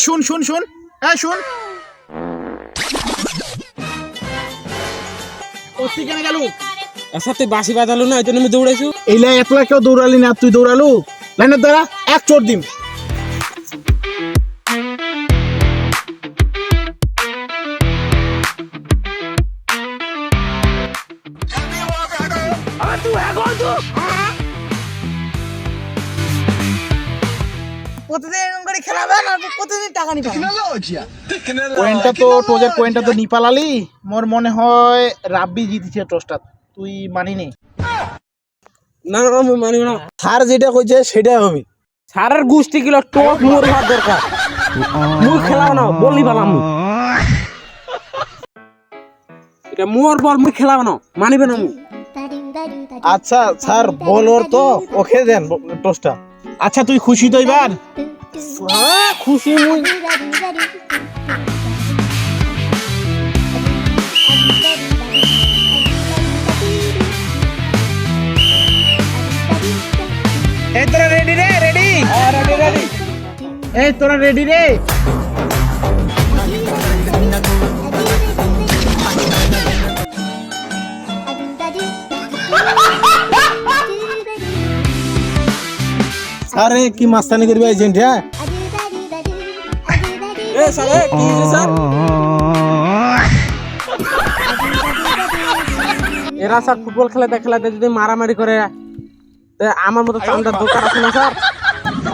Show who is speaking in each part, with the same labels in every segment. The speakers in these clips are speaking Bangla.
Speaker 1: শুন শুন শুন শুন কোথি কেন গেল?
Speaker 2: আচ্ছা তুই বাঁশি বাজালো না, এই জন্য আমি দৌড়াইছু।
Speaker 1: এইলা একলা কেউ দৌড়ালি না, তুই দৌড়ালু। লাইনের দ্বারা এক চোর দিম।
Speaker 3: প্রতিদিন এরকম করে খেলাবেন আর প্রতিদিন টাকা নিবেন।
Speaker 1: পয়েন্টটা তো টোজের পয়েন্টটা তো নিপালালি। মোর মনে হয় রাব্বি জিতেছে টসটা, তুই মানি নে।
Speaker 2: না না আমি মানি না।
Speaker 1: স্যার যেটা কইছে সেটাই হবে।
Speaker 2: সারের গোষ্ঠী গুলো টপ মোর হওয়ার দরকার। মুই খেলাও না, বলি পালাম। এটা মোর বল, মুই খেলাও না, মানিবে না মুই।
Speaker 1: আচ্ছা স্যার বলর তো ওকে দেন টসটা। আচ্ছা তুই খুশি তো এবার?
Speaker 2: হ্যাঁ খুশি মুই।
Speaker 1: এই তোরা রেডি রে? রেডি?
Speaker 2: হ্যাঁ রেডি রেডি।
Speaker 1: এই তোরা রেডি রে? আরে কি মাস্তানি করবি এজেন্ট? হ্যাঁ
Speaker 2: এ সালে কি হইছে স্যার? এরা স্যার ফুটবল খেলাতে খেলাতে যদি মারামারি করে, তা আমার মতো চান্দার দরকার আছে না স্যার?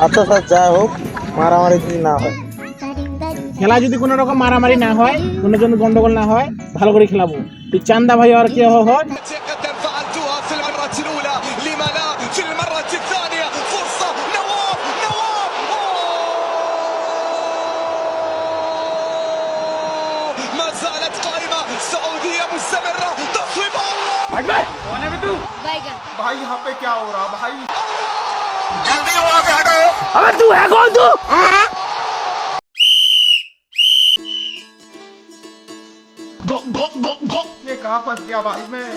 Speaker 1: আচ্ছা স্যার যা হোক, মারামারি যদি না হয়, খেলা যদি কোনো রকম মারামারি না হয়, কোনো জন্য গন্ডগোল না হয়, ভালো করে খেলাবো। তুই চান্দা ভাই আর কি হয়?
Speaker 4: فعلتوها في المرة الأولى لما لا في المرة الثانية فرصة نواف ما زالت قائمة السعودية مستمرة تصويب الله
Speaker 5: भाई यहाँ पे क्या हो रहा भाई?
Speaker 4: जल्दी वहाँ पे हटो
Speaker 2: अबे तू है कौन तू?
Speaker 5: ये कहाँ फंस गया भाई मैं?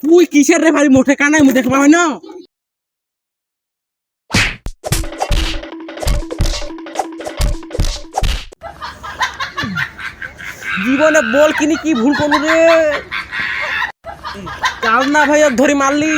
Speaker 2: তুই কিসের রে ভাই মোটে কানাই মু দেখবা হয় না? জীবনে বল কিনি কি ভুল করলু রে? কাল না ভাই ধরে মারলি।